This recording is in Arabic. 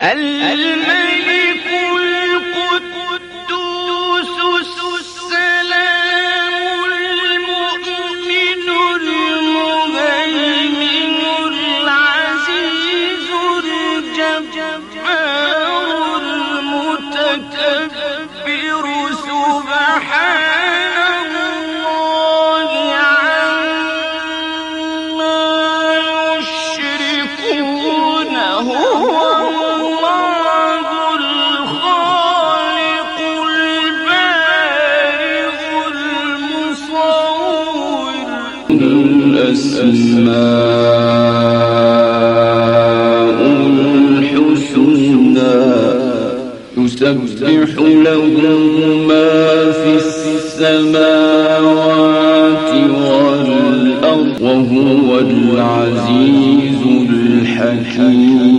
الملك القدوس السلام المؤمن المهيمن العزيز الجبار المتكبر سبحان الله عما يشركون. هو الله الخالق البارئ المصور. الأسماء الحسنى يسبح له ما في السماوات والأرض وهو العزيز الحكيم.